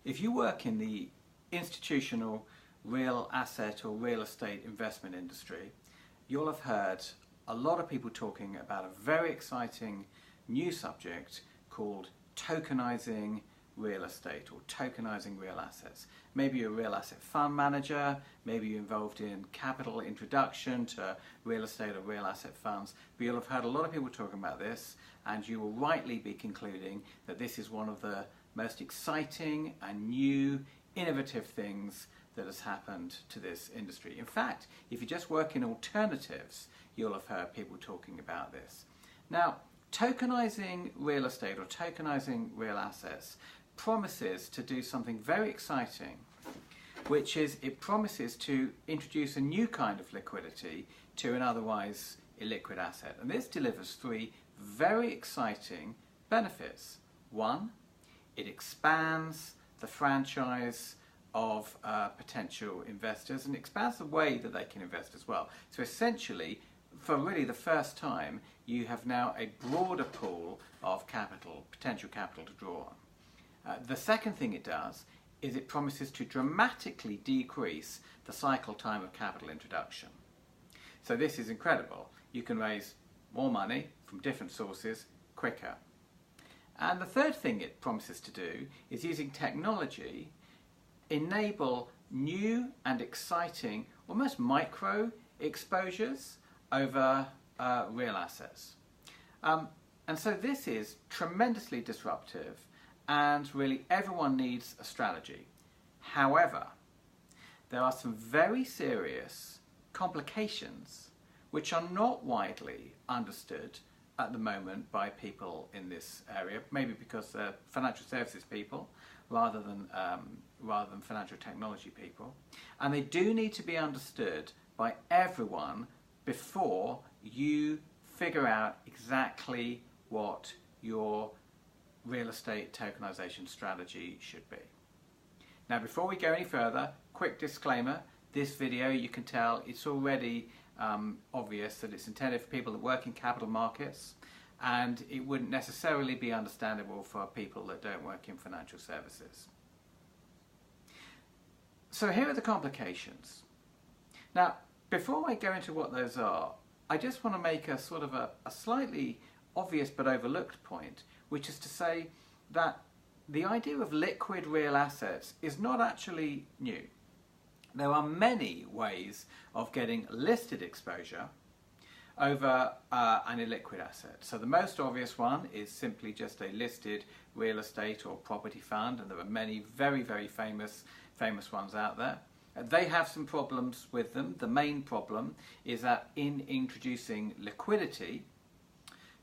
If you work in the institutional real asset or real estate investment industry, you'll have heard a lot of people talking about a very exciting new subject called tokenizing real estate or tokenizing real assets. Maybe you're a real asset fund manager, maybe you're involved in capital introduction to real estate or real asset funds, but you'll have heard a lot of people talking about this, and you will rightly be concluding that this is one of the most exciting and new innovative things that has happened to this industry. In fact, if you just work in alternatives, you'll have heard people talking about this. Now, tokenizing real estate or tokenizing real assets promises to do something very exciting, which is it promises to introduce a new kind of liquidity to an otherwise illiquid asset. And this delivers three very exciting benefits. One, it expands the franchise of potential investors and expands the way that they can invest as well. So essentially, for really the first time, you have now a broader pool of capital, potential capital to draw on. The second thing it does is it promises to dramatically decrease the cycle time of capital introduction. So this is incredible. You can raise more money from different sources quicker. And the third thing it promises to do is, using technology, enable new and exciting, almost micro exposures over real assets. And so this is tremendously disruptive, and really everyone needs a strategy. However, there are some very serious complications which are not widely understood at the moment by people in this area, maybe because they're financial services people rather than financial technology people. And they do need to be understood by everyone before you figure out exactly what your real estate tokenization strategy should be. Now, before we go any further, quick disclaimer: this video, you can tell it's already obvious that it's intended for people that work in capital markets, and it wouldn't necessarily be understandable for people that don't work in financial services. So here are the complications. Now, before I go into what those are, I just want to make a sort of a slightly obvious but overlooked point, which is to say that the idea of liquid real assets is not actually new. There are many ways of getting listed exposure over an illiquid asset. So the most obvious one is simply just a listed real estate or property fund, and there are many very, very famous ones out there. They have some problems with them. The main problem is that in introducing liquidity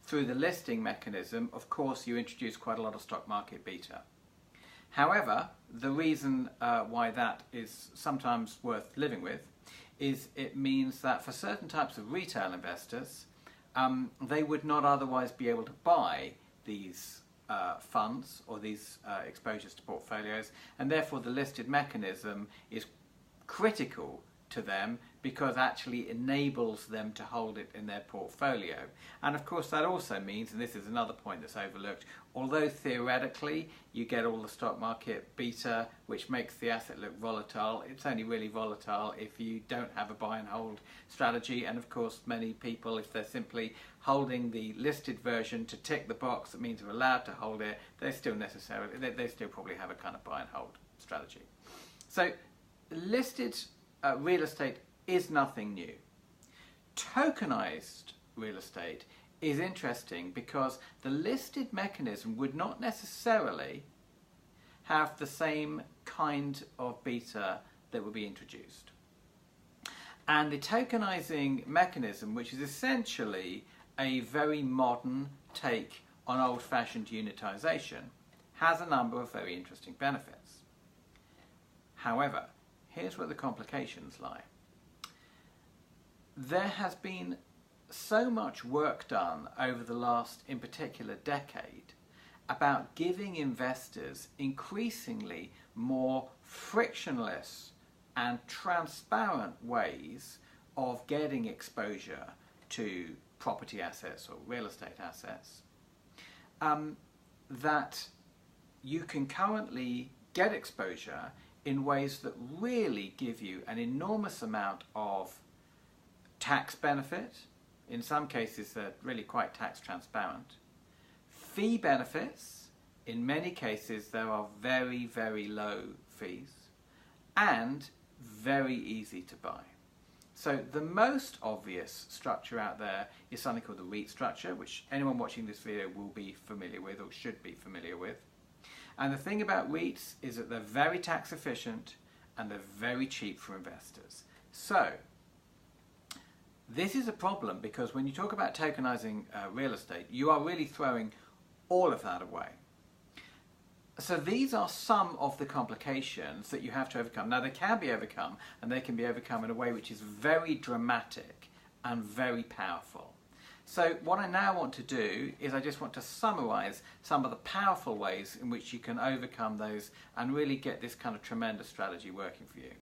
through the listing mechanism, of course, you introduce quite a lot of stock market beta. However, the reason why that is sometimes worth living with is it means that for certain types of retail investors, they would not otherwise be able to buy these funds or these exposures to portfolios, and therefore the listed mechanism is critical to them because actually enables them to hold it in their portfolio. And of course that also means, and this is another point that's overlooked, although theoretically you get all the stock market beta which makes the asset look volatile, it's only really volatile if you don't have a buy and hold strategy. And of course many people, if they're simply holding the listed version to tick the box that means they're allowed to hold it, they still probably have a kind of buy and hold strategy. So listed real estate is nothing new. Tokenized real estate is interesting because the listed mechanism would not necessarily have the same kind of beta that would be introduced. And the tokenizing mechanism, which is essentially a very modern take on old-fashioned unitization, has a number of very interesting benefits. However, here's where the complications lie. There has been so much work done over the last, in particular, decade about giving investors increasingly more frictionless and transparent ways of getting exposure to property assets or real estate assets that you can currently get exposure in ways that really give you an enormous amount of tax benefit. In some cases, they're really quite tax transparent. Fee benefits. In many cases, there are very, very low fees. And very easy to buy. So the most obvious structure out there is something called the REIT structure, which anyone watching this video will be familiar with or should be familiar with. And the thing about REITs is that they're very tax efficient and they're very cheap for investors. So this is a problem because when you talk about tokenizing real estate, you are really throwing all of that away. So these are some of the complications that you have to overcome. Now they can be overcome, and they can be overcome in a way which is very dramatic and very powerful. So what I now want to do is I just want to summarize some of the powerful ways in which you can overcome those and really get this kind of tremendous strategy working for you.